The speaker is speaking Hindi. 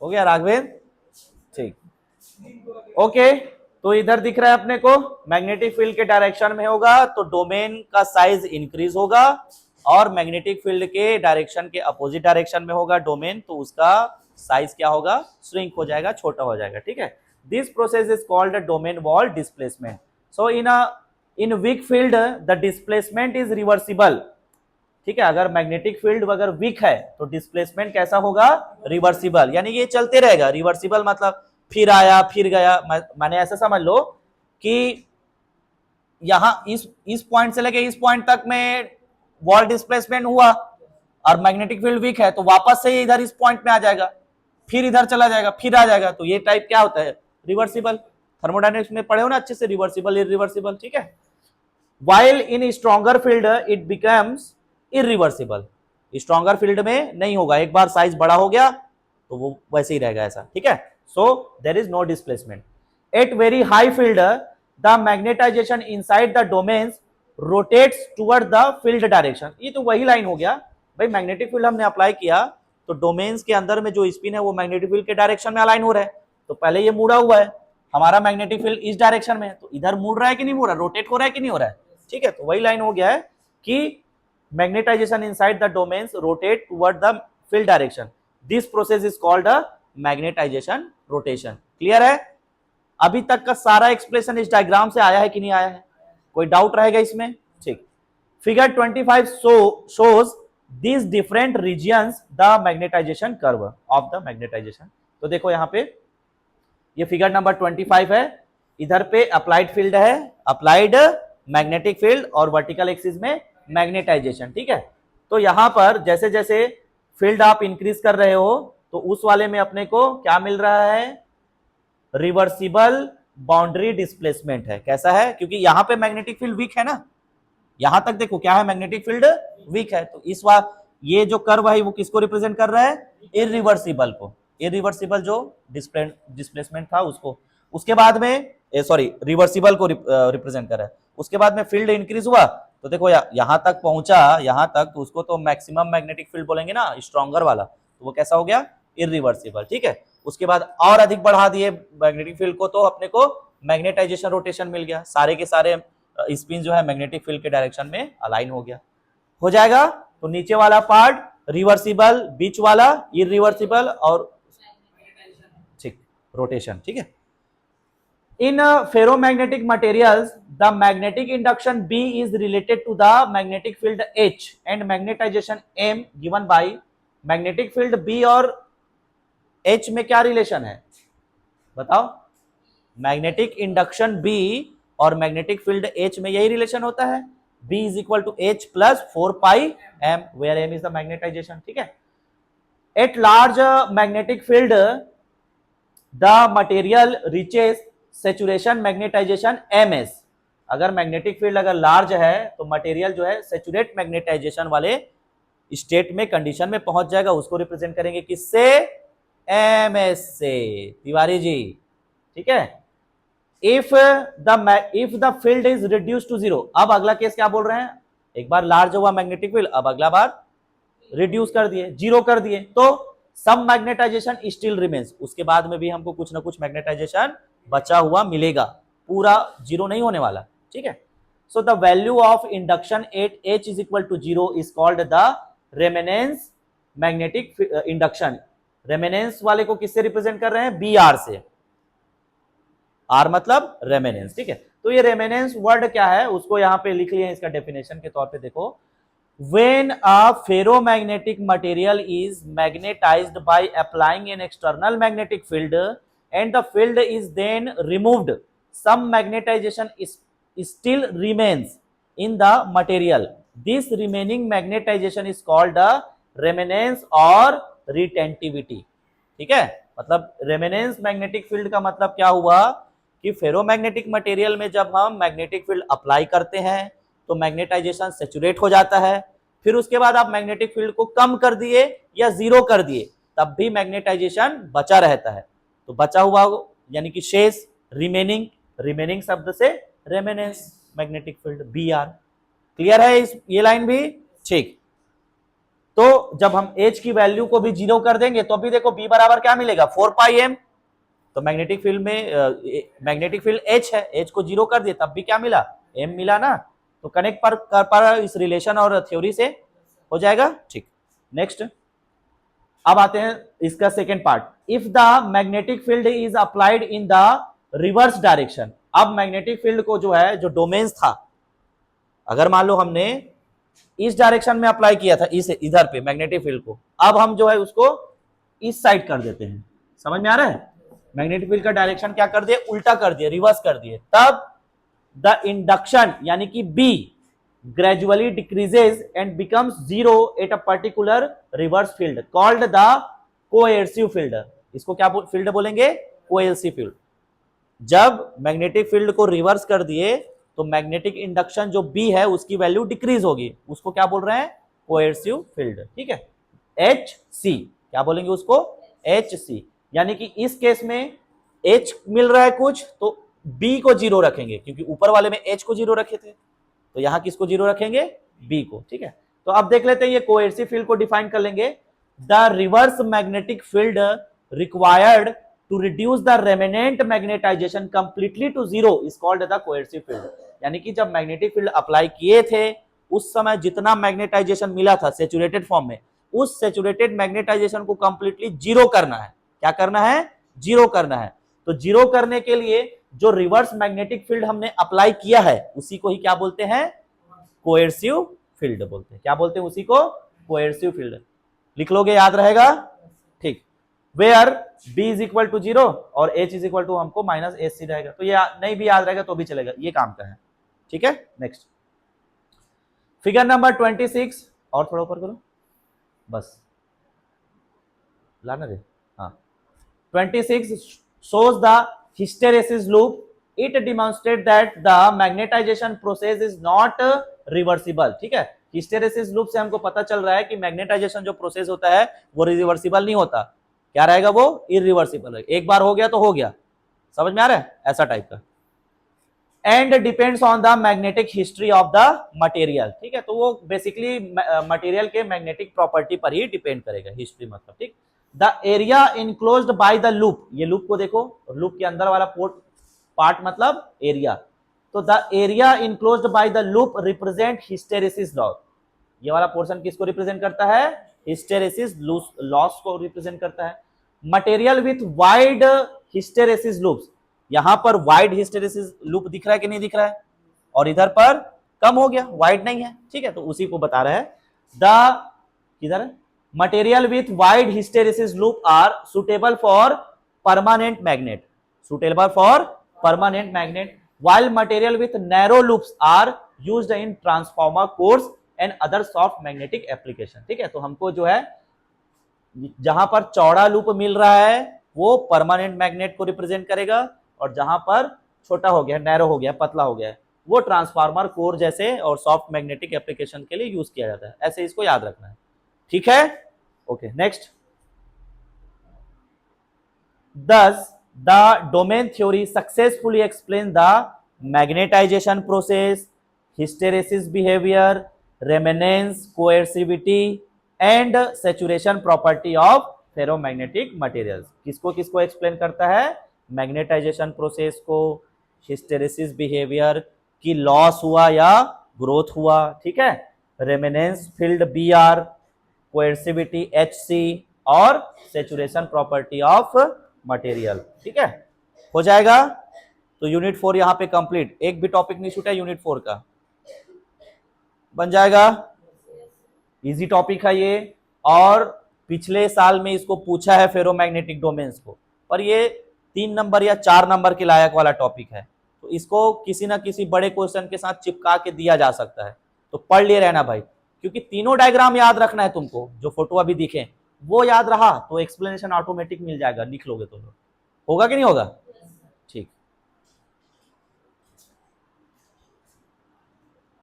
हो गया राघवेंद्र? ठीक, ओके। तो इधर दिख रहा है अपने को मैग्नेटिक फील्ड के डायरेक्शन में होगा तो डोमेन का साइज इंक्रीज होगा, और मैग्नेटिक फील्ड के डायरेक्शन के अपोजिट डायरेक्शन में होगा डोमेन, तो उसका साइज क्या होगा, श्रिंक हो जाएगा, छोटा हो जाएगा। ठीक है, this process is called domain wall displacement. So in weak field the displacement is reversible. ठीक है, अगर मैग्नेटिक फील्ड अगर वीक है तो डिस्प्लेसमेंट कैसा होगा, रिवर्सिबल, यानी ये चलते रहेगा। रिवर्सिबल मतलब फिर आया फिर गया, माने ऐसा समझ लो कि यहां इस पॉइंट से लेके इस पॉइंट तक में वॉल डिस्प्लेसमेंट हुआ और मैग्नेटिक फील्ड वीक है तो वापस से इधर इस पॉइंट में आ जाएगा, फिर इधर चला जाएगा, फिर आ जाएगा। तो ये टाइप क्या होता है, रिवर्सिबल। थर्मोडायनेमिक्स में पढ़े हो ना अच्छे से, रिवर्सिबल इरिवर्सिबल। ठीक है, while in stronger field it becomes irreversible। Stronger field में नहीं होगा, एक बार साइज बड़ा हो गया तो वो वैसे ही रहेगा ऐसा। ठीक है, so there is no displacement at very high field. The magnetisation inside the domains rotates toward the field direction. ये तो वही लाइन हो गया भाई, मैग्नेटिक फील्ड हमने अप्लाई किया तो डोमेन्स के अंदर में जो स्पिन है वो मैग्नेटिक फील्ड के डायरेक्शन में अलाइन हो रहा है। तो पहले ये मुड़ा हुआ है, हमारा मैग्नेटिक फील्ड इस डायरेक्शन में है, तो इधर मुड़ रहा है कि नहीं मुड़ रहा है, रोटेट हो रहा है कि नहीं हो रहा है। ठीक है, तो वही लाइन हो गया है कि magnetisation inside the domains rotate toward the field direction. This process is called a magnetisation rotation. Clear है? अभी तक का सारा एक्सप्रेशन इस डायग्राम से आया है कि नहीं आया है? कोई डाउट रहेगा इसमें? ठीक, figure 25 shows these different regions the magnetization curve of the magnetization। तो देखो यहाँ पे ये फिगर नंबर 25 है, इधर पे अप्लाइड फील्ड है, अप्लाइड मैग्नेटिक फील्ड, और वर्टिकल एक्सिस में मैग्नेटाइजेशन। ठीक है, तो यहां पर जैसे जैसे फील्ड आप इंक्रीज कर रहे हो तो उस वाले में अपने को क्या मिल रहा है, रिवर्सिबल बाउंड्री डिस्प्लेसमेंट है। कैसा है, क्योंकि यहां पे मैग्नेटिक फील्ड वीक है ना, यहां तक देखो क्या है, मैग्नेटिक फील्ड वीक है, तो इस बार ये जो कर्व है वो किसको रिप्रेजेंट कर रहा है, इरिवर्सिबल को। इरिवर्सिबल जो डिस्प्लेसमेंट था उसको, उसके बाद में सॉरी रिवर्सिबल को रिप्रेजेंट कर रहा है। उसके बाद में फील्ड इंक्रीज हुआ तो देखो यहां तक पहुंचा, यहां तक, तो उसको तो मैक्सिमम मैग्नेटिक फील्ड बोलेंगे ना, स्ट्रॉन्गर वाला, तो वो कैसा हो गया, इरिवर्सिबल। ठीक है, उसके बाद और अधिक बढ़ा दिए मैग्नेटिक फील्ड को तो अपने को मैग्नेटाइजेशन रोटेशन मिल गया, सारे के सारे स्पिन जो है मैग्नेटिक फील्ड के डायरेक्शन में अलाइन हो गया, हो जाएगा। तो नीचे वाला पार्ट रिवर्सिबल, बीच वाला इरिवर्सिबल, और ठीक रोटेशन। ठीक है, in ferromagnetic materials the magnetic induction B is related to the magnetic field H and magnetization M given by magnetic field B और H में क्या रिलेशन है बताओ, मैग्नेटिक इंडक्शन B और मैग्नेटिक फील्ड H में यही रिलेशन होता है, B is equal to H plus 4 pi M where M is the magnetization। ठीक है, at large magnetic field the material reaches saturation magnetization MS। अगर मैग्नेटिक फील्ड अगर लार्ज है तो मटेरियल जो है सेचुरेट मैग्नेटाइजेशन वाले स्टेट में कंडीशन में पहुंच जाएगा, उसको रिप्रेजेंट करेंगे किससे, MS से, तिवारी जी। ठीक है, if the field is reduce to zero. अब अगला केस क्या बोल रहे हैं, एक बार लार्ज हुआ मैग्नेटिक फील्ड, अब अगला बार रिड्यूस कर दिए, जीरो कर दिए, तो सम मैग्नेटाइजेशन स्टिल रिमेन्स, उसके बाद में भी हमको कुछ ना कुछ मैग्नेटाइजेशन बचा हुआ मिलेगा, पूरा जीरो नहीं होने वाला। ठीक है, so the value of induction at H is equal to zero is called the remanence magnetic induction. Remanence वाले को किससे रिप्रेजेंट कर रहे हैं, BR से, R मतलब रेमेनेंस। ठीक है, तो ये रेमेनेंस वर्ड क्या है उसको यहां पे लिख लिए, इसका डेफिनेशन के तौर पे देखो, when a ferromagnetic material is magnetized by applying an external magnetic field and the field is then removed, some magnetization still remains in the material, this remaining magnetization is called the remanence or retentivity। ठीक है, मतलब रेमेनेंस मैग्नेटिक फील्ड का मतलब क्या हुआ कि फेरोमैग्नेटिक मटेरियल में जब हम मैग्नेटिक फील्ड अप्लाई करते हैं तो मैग्नेटाइजेशन सेचुरेट हो जाता है, फिर उसके बाद आप मैग्नेटिक फील्ड को कम कर दिए या जीरो कर दिए तब भी मैग्नेटाइजेशन बचा रहता है, तो बचा हुआ यानी कि शेष, रिमेनिंग, रिमेनिंग शब्द से रेमेनेंस मैग्नेटिक फील्ड BR। क्लियर है इस ये लाइन भी? ठीक, तो जब हम H की वैल्यू को भी 0 कर देंगे तो अभी देखो B बराबर क्या मिलेगा 4 पाई m। तो मैग्नेटिक फील्ड में मैग्नेटिक फील्ड H है, H को 0 कर दिए तब भी क्या मिला m मिला ना। तो कनेक्ट पर कर पा इस रिलेशन और थ्योरी से हो जाएगा। ठीक, नेक्स्ट अब आते हैं इसका second part. If the magnetic field is applied in the reverse direction. अब मैग्नेटिक फील्ड को जो है जो डोमेन्स था, अगर मान लो हमने इस डायरेक्शन में अप्लाई किया था इस इधर पे मैग्नेटिक फील्ड को, अब हम जो है उसको इस साइड कर देते हैं। समझ में आ रहा है? मैग्नेटिक फील्ड का डायरेक्शन क्या कर दिए, उल्टा कर दिए, रिवर्स कर दिए। तब द इंडक्शन यानी कि B gradually decreases and becomes zero at a particular reverse field called the coercive field. इसको क्या फील्ड बोलेंगे, कोएर्सिव फील्ड। जब मैग्नेटिक फील्ड को रिवर्स कर दिए तो मैग्नेटिक इंडक्शन जो बी है उसकी वैल्यू डिक्रीज होगी, उसको क्या बोल रहे हैं, कोएर्सिव फील्ड। ठीक है, एच सी क्या बोलेंगे उसको, एच सी। यानी कि इस केस में एच मिल रहा है कुछ तो बी को 0 रखेंगे, क्योंकि ऊपर वाले में एच को 0 रखे थे, तो यहां किसको 0 रखेंगे, बी को। ठीक है, तो अब देख लेते हैं ये कोएर्सिव फील्ड को डिफाइन कर लेंगे। The reverse magnetic field required to reduce the remanent magnetisation completely to 0 is called the coercive field. यानी कि जब मैग्नेटिक फील्ड अप्लाई किए थे उस समय जितना मैग्नेटाइजेशन मिला था सेचुरेटेड फॉर्म में, उस सेचुरेटेड मैग्नेटाइजेशन को कंप्लीटली 0 करना है। क्या करना है, 0 करना है। तो 0 करने के लिए जो रिवर्स मैग्नेटिक फील्ड हमने अप्लाई किया है उसी को ही क्या बोलते हैं, कोएर्सिव फील्ड बोलते हैं। क्या बोलते हैं उसी को, कोएर्सिव फील्ड। लिख लोगे, याद रहेगा। ठीक, where b is equal to 0 और h इज इक्वल टू हमको माइनस एच सी रहेगा, तो ये नहीं भी याद रहेगा तो भी चलेगा, ये काम का है। ठीक है, नेक्स्ट फिगर नंबर 26 और थोड़ा ऊपर करो बस, लाना रे। हाँ, 26 shows the hysteresis loop. It demonstrates that the magnetization process is not reversible. ठीक है, हिस्टेरेसिस लूप से हमको पता चल रहा है कि मैग्नेटाइजेशन जो प्रोसेस होता है वो रिवर्सिबल नहीं होता। क्या रहेगा वो, इरिवर्सिबल है। एक बार हो गया तो हो गया। समझ में आ रहा है, ऐसा टाइप का। And depends on the magnetic history of the material. ठीक है, तो वो बेसिकली मटेरियल के मैग्नेटिक प्रॉपर्टी पर ही डिपेंड करेगा, हिस्ट्री मतलब। ठीक, the area enclosed by the loop, ये लूप को देखो, लूप के अंदर वाला पार्ट मतलब एरिया। तो the area enclosed by the loop represent hysteresis loss. ये वाला पोर्शन किसको रिप्रेजेंट करता है, हिस्टेरेसिस लॉस को रिप्रेजेंट करता है। Material with wide hysteresis loops, यहां पर वाइड हिस्टेरेसिस लूप दिख रहा है कि नहीं दिख रहा है, और इधर पर कम हो गया, वाइड नहीं है। ठीक है, तो उसी को बता रहा है। द किधर है, material with wide hysteresis loop are suitable for permanent magnet, suitable for permanent magnet, while material with narrow loops are used in transformer cores and other soft magnetic application। ठीक है, तो हमको जो है जहां पर चौड़ा लूप मिल रहा है वो परमानेंट मैग्नेट को रिप्रेजेंट करेगा, और जहां पर छोटा हो गया, नैरो हो गया, पतला हो गया, वो ट्रांसफार्मर कोर जैसे और सॉफ्ट मैग्नेटिक एप्लीकेशन के लिए यूज किया जाता है। ऐसे इसको याद रखना है। ठीक है, okay, next. Thus, the domain theory successfully explains the magnetization process, hysteresis behavior, remanence, coercivity, and saturation property of ferromagnetic materials। किसको किसको एक्सप्लेन करता है, मैग्नेटाइजेशन प्रोसेस को, हिस्टेरेसिस बिहेवियर की लॉस हुआ या ग्रोथ हुआ, ठीक है, रेमेनेंस फील्ड बी आर, कोएर्सिविटी HC, और सेचुरेशन प्रॉपर्टी ऑफ मटेरियल। ठीक है, हो जाएगा। तो यूनिट 4 यहां पे कंप्लीट, एक भी टॉपिक नहीं छूटा यूनिट 4 का, बन जाएगा। इजी टॉपिक है ये, और पिछले साल में इसको पूछा है फेरोमैग्नेटिक डोमेन्स को, पर ये 3 नंबर या 4 नंबर के लायक वाला टॉपिक है, तो इसको किसी ना किसी बड़े क्वेश्चन के साथ चिपका के दिया जा सकता है, तो पढ़ लिए रहना भाई, क्योंकि तीनों डायग्राम याद रखना है तुमको। जो फोटो अभी दिखे वो याद रहा तो एक्सप्लेनेशन ऑटोमेटिक मिल जाएगा, लिख लोगे तो होगा कि नहीं होगा।